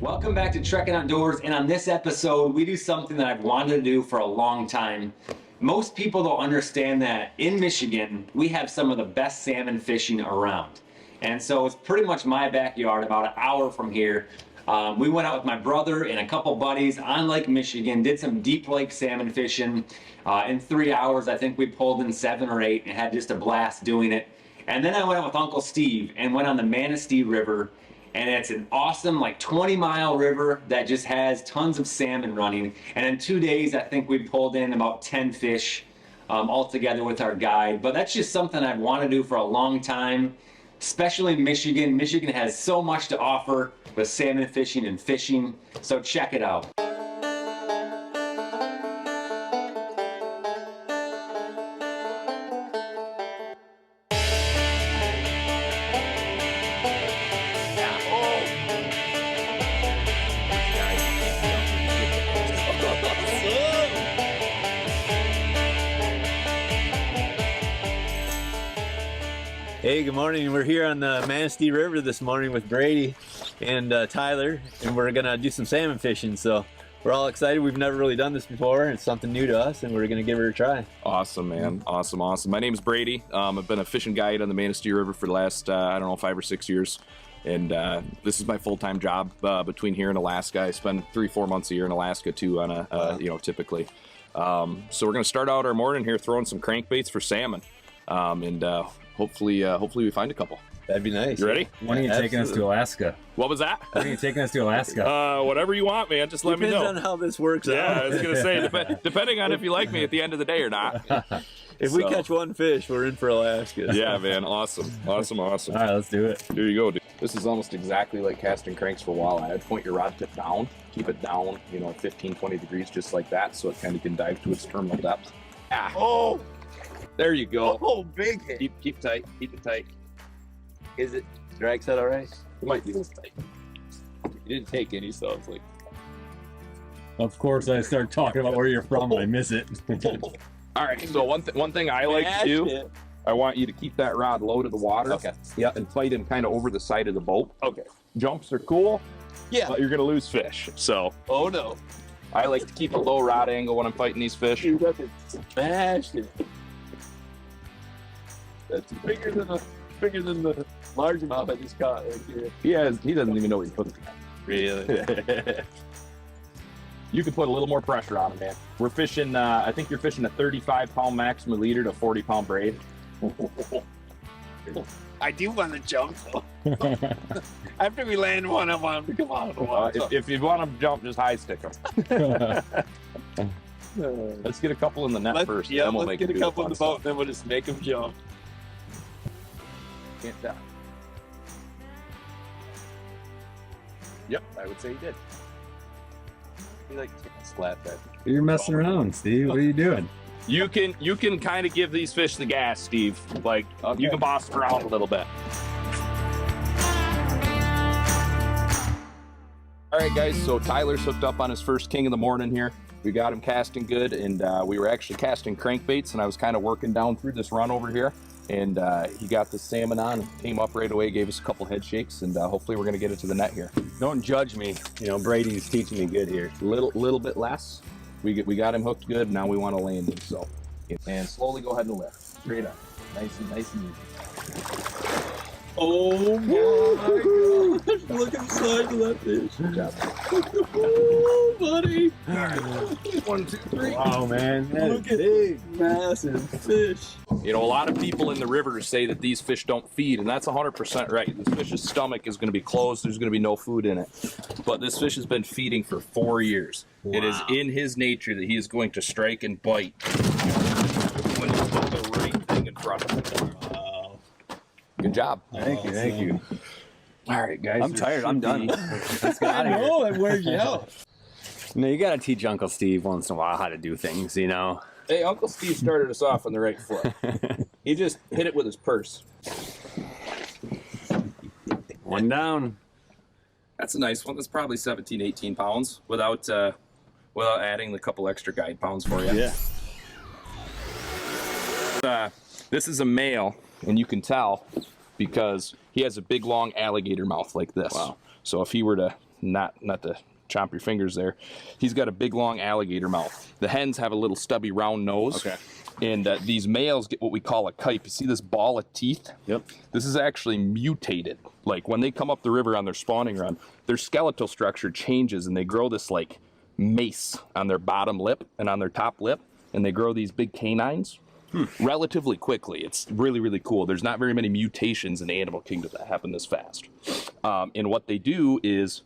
Welcome back to Trekking Outdoors, and on this episode we do something that I've wanted to do for a long time. Most people don't understand that in Michigan we have some of the best salmon fishing around, and so it's pretty much my backyard, about an hour from here. We went out with my brother and a couple buddies on Lake Michigan, did some deep lake salmon fishing. In 3 hours I think we pulled in 7 or 8 and had just a blast doing it. And then I went out with Uncle Steve and went on the Manistee River. And it's an awesome, like 20-mile river that just has tons of salmon running. And in 2 days, I think we pulled in about 10 fish all together with our guide. But that's just something I've wanted to do for a long time, especially in Michigan. Michigan has so much to offer with salmon fishing and fishing. So check it out. Hey, good morning. We're here on the Manistee River this morning with Brady and Tyler, and we're gonna do some salmon fishing. So we're all excited. We've never really done this before. It's something new to us, and we're gonna give it a try. Awesome, man. Awesome. My name's Brady. I've been a fishing guide on the Manistee River for the last, 5 or 6 years. And this is my full-time job between here and Alaska. I spend 3-4 months a year in Alaska too, on typically. So we're gonna start out our morning here throwing some crankbaits for salmon, and hopefully we find a couple. That'd be nice. You ready? When are you taking us to Alaska? What was that? When are you taking us to Alaska? Whatever you want, man. Just let me know. Depends on how this works out. Yeah, I was gonna say, depending on if you like me at the end of the day or not. If we catch one fish, we're in for Alaska. Yeah, man. Awesome. All right, let's do it. Here you go, dude. This is almost exactly like casting cranks for walleye. I'd point your rod tip down, keep it down, 15, 20 degrees, just like that, so it kind of can dive to its terminal depth. Ah. Oh! There you go. Oh, big hit. Keep tight. Keep it tight. Is it drag set all right? It might be this tight. You didn't take any, so it's like... Of course, I start talking about where you're from and I miss it. All right, so one thing I like to do, I want you to keep that rod low to the water. Okay. Yeah, and fight him kind of over the side of the boat. Okay. Jumps are cool. Yeah. But you're going to lose fish, so... Oh, no. I like to keep a low rod angle when I'm fighting these fish. You got it smashed it. That's bigger than the largemouth I just caught right here. He doesn't even know what he's putting. Really? You can put a little more pressure on him, man. We're fishing, I think you're fishing a 35-pound maximum leader to 40-pound braid. I do want to jump though. After we land one, I want him to come out of the water. If you want to jump, just high stick him. Let's get a couple in the net first. Yeah, then we'll let's make get a couple in the boat, then we'll just make them jump. Can't die. Yep, I would say he did. He like slapped that. You're messing around, Steve. What are you doing? You can kind of give these fish the gas, Steve. Like, okay. You can boss around a little bit. All right, guys, so Tyler's hooked up on his first king of the morning here. We got him casting good, and we were actually casting crankbaits, and I was kind of working down through this run over here, and he got the salmon on, came up right away, gave us a couple head shakes, and hopefully we're going to get it to the net here. Don't judge me. Brady's teaching me good here. Little bit less. We got him hooked good. Now we want to land him. So, and slowly go ahead and lift straight up, nice and easy. Oh my gosh! Look at the size of that fish. Good job. Oh, buddy! All right. 1, 2, 3. Wow, man! Look at big, massive fish. A lot of people in the river say that these fish don't feed, and that's 100% right. This fish's stomach is going to be closed. There's going to be no food in it. But this fish has been feeding for 4 years. Wow. It is in his nature that he is going to strike and bite when you put the right thing in front of him. Wow. Good job. Thank you. All right, guys. I'm tired. I'm done. Let's get out of here. Oh, it wears you out. You got to teach Uncle Steve once in a while how to do things, Hey, Uncle Steve started us off on the right foot. He just hit it with his purse. One down. That's a nice one. That's probably 17, 18 pounds without adding the couple extra guide pounds for you. Yeah. This is a male, and you can tell because he has a big, long alligator mouth like this. Wow. So if he were to not to chomp your fingers there. He's got a big long alligator mouth. The hens have a little stubby round nose. Okay. And these males get what we call a kype. You see this ball of teeth? Yep. This is actually mutated. Like when they come up the river on their spawning run, their skeletal structure changes and they grow this like mace on their bottom lip and on their top lip, and they grow these big canines relatively quickly. It's really, really cool. There's not very many mutations in the animal kingdom that happen this fast. And what they do is,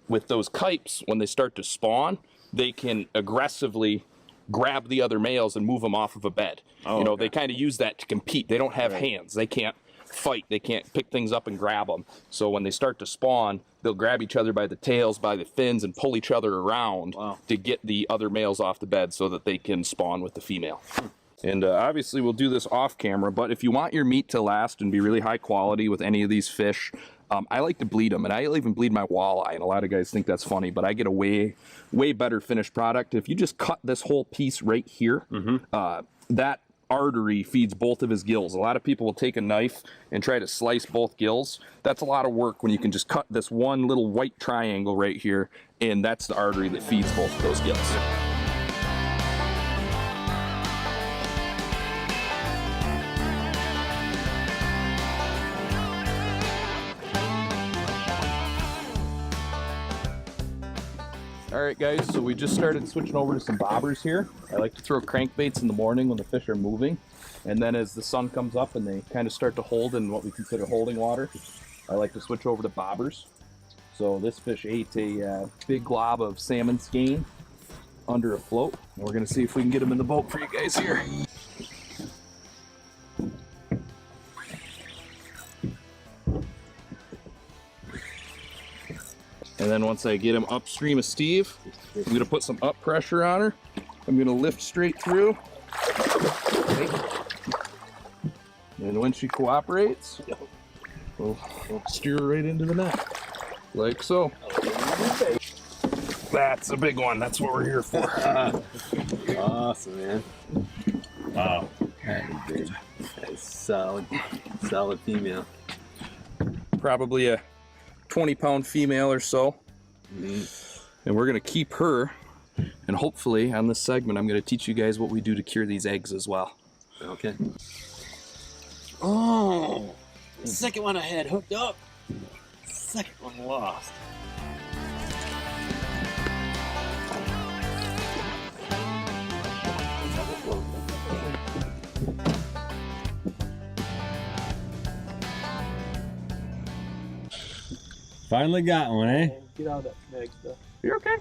with those kypes, when they start to spawn, they can aggressively grab the other males and move them off of a bed. You know, they kind of use that to compete. They don't have hands. They can't fight. They can't pick things up and grab them. So when they start to spawn, they'll grab each other by the tails, by the fins, and pull each other around to get the other males off the bed so that they can spawn with the female. And obviously we'll do this off camera, but if you want your meat to last and be really high quality with any of these fish, I like to bleed them, and I even bleed my walleye, and a lot of guys think that's funny, but I get a way better finished product. If you just cut this whole piece right here, that artery feeds both of his gills. A lot of people will take a knife and try to slice both gills. That's a lot of work when you can just cut this one little white triangle right here, and that's the artery that feeds both of those gills. All right, guys, so we just started switching over to some bobbers here. I like to throw crankbaits in the morning when the fish are moving. And then as the sun comes up and they kind of start to hold in what we consider holding water, I like to switch over to bobbers. So this fish ate a big glob of salmon skein under a float. And we're gonna see if we can get him in the boat for you guys here. And then once I get him upstream of Steve, I'm gonna put some up pressure on her. I'm gonna lift straight through. And when she cooperates, we'll steer her right into the net, like so. That's a big one, that's what we're here for. Awesome, man. Wow. That is big. That is solid female. Probably a 20-pound female or so. And we're gonna keep her, and hopefully on this segment I'm gonna teach you guys what we do to cure these eggs as well. Okay. Oh, the second one I had hooked up. Second one lost. Finally got one, eh? Get out of that snag stuff. You're okay.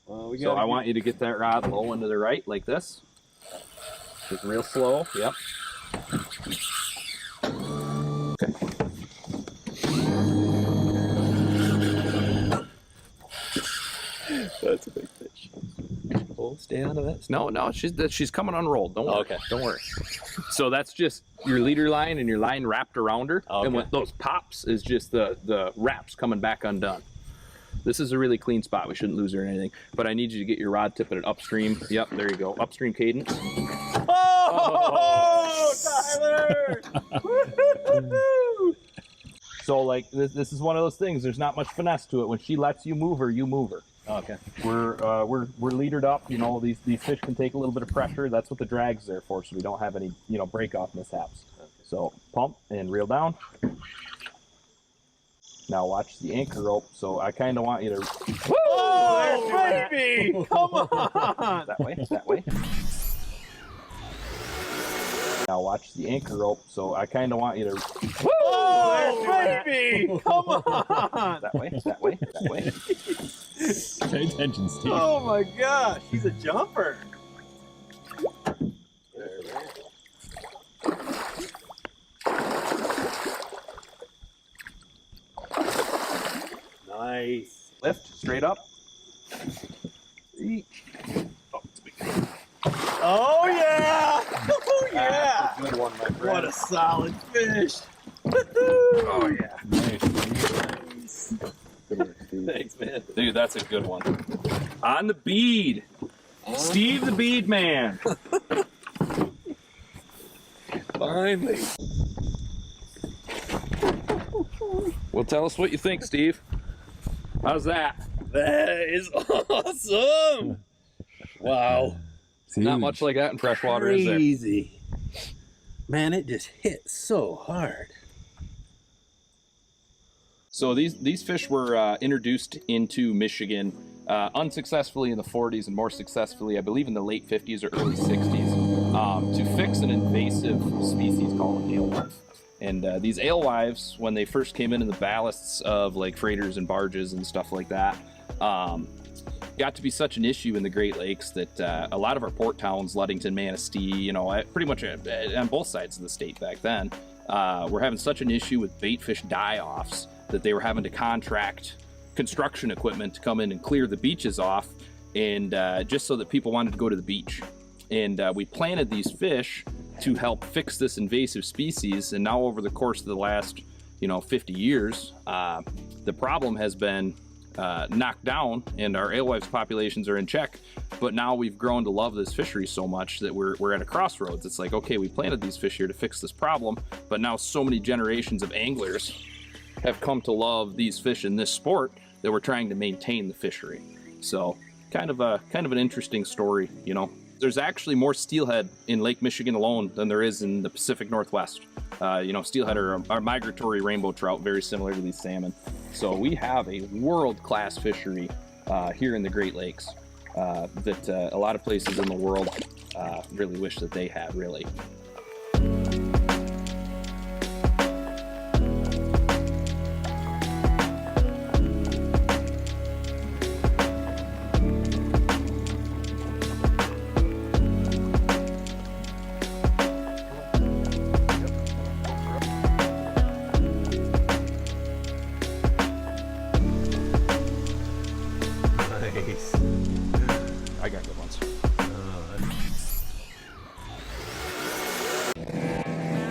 So I want you to get that rod low and to the right, like this. Just real slow. Yep. Okay. That's a big fish. Oh, stay onto that. No, she's coming unrolled. Don't worry. Okay, don't worry. So that's just your leader line and your line wrapped around her. Okay. And with those pops is just the wraps coming back undone. This is a really clean spot. We shouldn't lose her or anything. But I need you to get your rod tip at it upstream. Yep, there you go. Upstream cadence. Oh, Tyler! So like this is one of those things. There's not much finesse to it. When she lets you move her, you move her. Okay. We're leadered up. You know, these fish can take a little bit of pressure. That's what the drag's there for, so we don't have any, you know, break off mishaps. Okay. So pump and reel down. Now watch the anchor rope. So I kind of want you to. Oh, baby! Come on! That way. That way. Now watch the anchor rope. So I kind of want you to. Oh, baby! Come on! That way. That way. That way. Pay attention, Steve. Oh my gosh, he's a jumper. Nice. Lift straight up. Oh yeah! Oh yeah! That's a good one, my friend. What a solid fish! Oh yeah. Nice. Thanks, man. Dude, that's a good one. On the bead. Steve the bead man. Finally. Well, tell us what you think, Steve. How's that? That is awesome. Wow. Not much like that in freshwater, is there? Crazy. Man, it just hit so hard. So these fish were introduced into Michigan unsuccessfully in the 40s and more successfully, I believe, in the late 50s or early 60s to fix an invasive species called alewife. And these alewives, when they first came in the ballasts of like freighters and barges and stuff like that, got to be such an issue in the Great Lakes that a lot of our port towns, Ludington, Manistee, you know, pretty much on both sides of the state back then, were having such an issue with bait fish die-offs that they were having to contract construction equipment to come in and clear the beaches off, and just so that people wanted to go to the beach. And we planted these fish to help fix this invasive species, and now over the course of the last, 50 years, the problem has been knocked down and our alewives populations are in check. But now we've grown to love this fishery so much that we're at a crossroads. It's like, okay, we planted these fish here to fix this problem, but now so many generations of anglers have come to love these fish in this sport that we're trying to maintain the fishery. So kind of an interesting story, There's actually more steelhead in Lake Michigan alone than there is in the Pacific Northwest. Steelhead are migratory rainbow trout, very similar to these salmon. So we have a world-class fishery here in the Great Lakes that a lot of places in the world really wish that they had, really. Nice. I got good ones.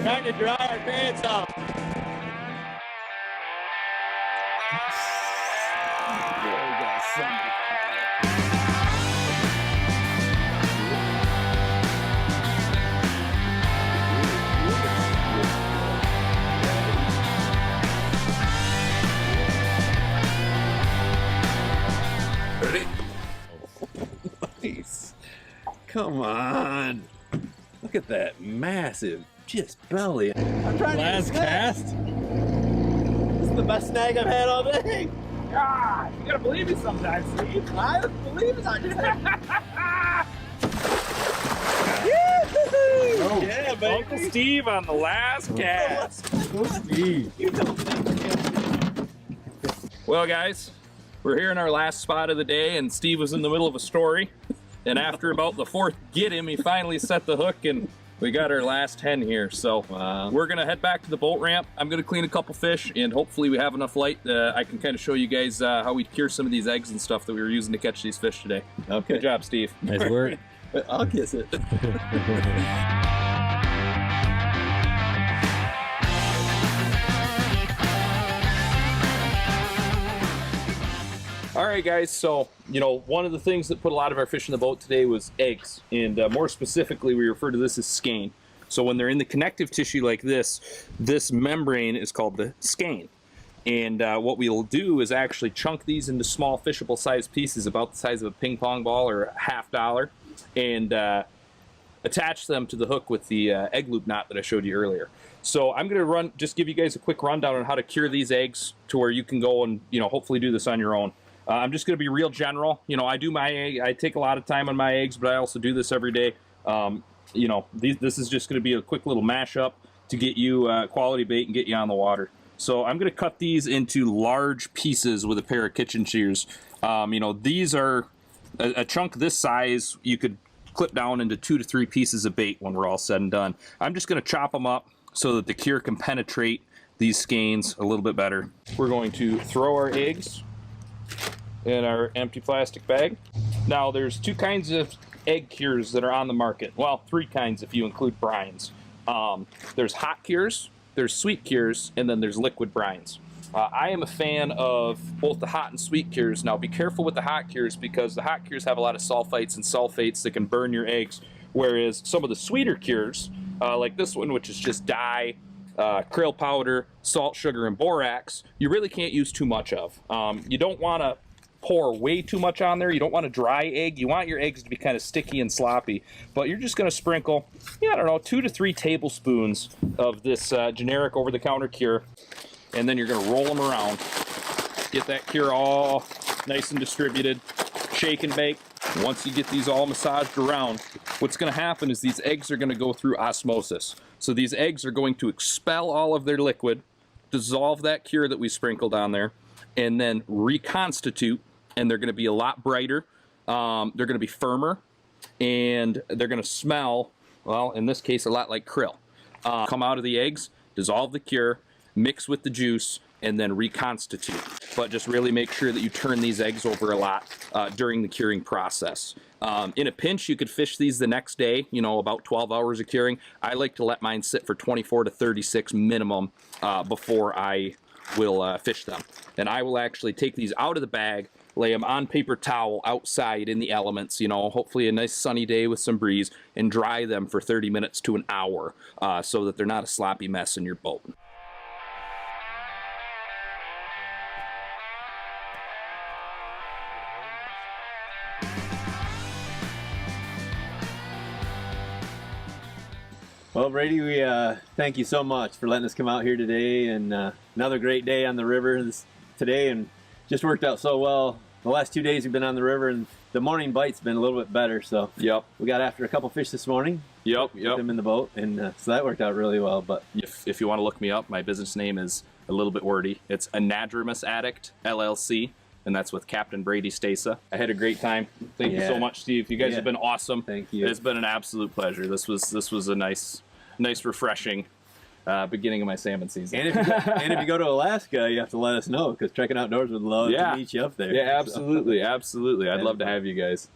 Trying to dry our pants off. There we go. Ready? Nice. Come on. Look at that massive just belly. I'm trying Last to cast? This is the best snag I've had all day. God, you gotta believe me sometimes, Steve. I believe it. I did. Oh, Yeah, baby. Uncle Steve on the last cast. Steve. Well, guys, we're here in our last spot of the day, and Steve was in the middle of a story. And after about the fourth get him, he finally set the hook, and we got our last 10 here. So we're gonna head back to the boat ramp. I'm gonna clean a couple fish, and hopefully we have enough light I can kind of show you guys how we cure some of these eggs and stuff that we were using to catch these fish today. Okay. Good job, Steve. Nice work. I'll kiss it. All right, guys, so, one of the things that put a lot of our fish in the boat today was eggs, and more specifically, we refer to this as skein. So when they're in the connective tissue like this membrane is called the skein. And what we'll do is actually chunk these into small fishable sized pieces about the size of a ping pong ball or a $50, and attach them to the hook with the egg loop knot that I showed you earlier. So I'm gonna just give you guys a quick rundown on how to cure these eggs to where you can go and hopefully do this on your own. I'm just going to be real general. I do my egg. I take a lot of time on my eggs, but I also do this every day. This is just going to be a quick little mashup to get you quality bait and get you on the water. So I'm going to cut these into large pieces with a pair of kitchen shears. These are a chunk this size. You could clip down into 2 to 3 pieces of bait when we're all said and done. I'm just going to chop them up so that the cure can penetrate these skeins a little bit better. We're going to throw our eggs in our empty plastic bag. Now there's 2 kinds of egg cures that are on the market. Well, 3 kinds if you include brines. There's hot cures, there's sweet cures, and then there's liquid brines. I am a fan of both the hot and sweet cures. Now be careful with the hot cures because the hot cures have a lot of sulfites and sulfates that can burn your eggs, whereas some of the sweeter cures, like this one, which is just dye krill powder, salt, sugar, and borax, you really can't use too much of. You don't want to pour way too much on there. You don't want a dry egg. You want your eggs to be kind of sticky and sloppy. But you're just going to sprinkle, I don't know, 2 to 3 tablespoons of this generic over-the-counter cure. And then you're going to roll them around. Get that cure all nice and distributed. Shake and bake. Once you get these all massaged around, what's going to happen is these eggs are going to go through osmosis. So these eggs are going to expel all of their liquid, dissolve that cure that we sprinkled on there, and then reconstitute, and they're going to be a lot brighter. They're going to be firmer, and they're going to smell, well, in this case, a lot like krill. Come out of the eggs, dissolve the cure, mix with the juice, and then reconstitute. But just really make sure that you turn these eggs over a lot during the curing process. In a pinch, you could fish these the next day, about 12 hours of curing. I like to let mine sit for 24 to 36 minimum before I will fish them. And I will actually take these out of the bag, lay them on paper towel outside in the elements, hopefully a nice sunny day with some breeze, and dry them for 30 minutes to an hour so that they're not a sloppy mess in your boat. Well, Brady, we thank you so much for letting us come out here today, and another great day on the river today, and just worked out so well. The last 2 days we've been on the river, and the morning bite's been a little bit better, so Yep. we got after a couple fish this morning. Yep. Put them in the boat, and so that worked out really well. But If you want to look me up, my business name is a little bit wordy. It's Anadromous Addict LLC, and that's with Captain Brady Stasa. I had a great time. Thank you so much, Steve. You guys have been awesome. Thank you. It's been an absolute pleasure. This was a nice, refreshing beginning of my salmon season. and if you go to Alaska, you have to let us know, because Trekking Outdoors would love to meet you up there. Yeah, absolutely, absolutely. I'd love to have you guys.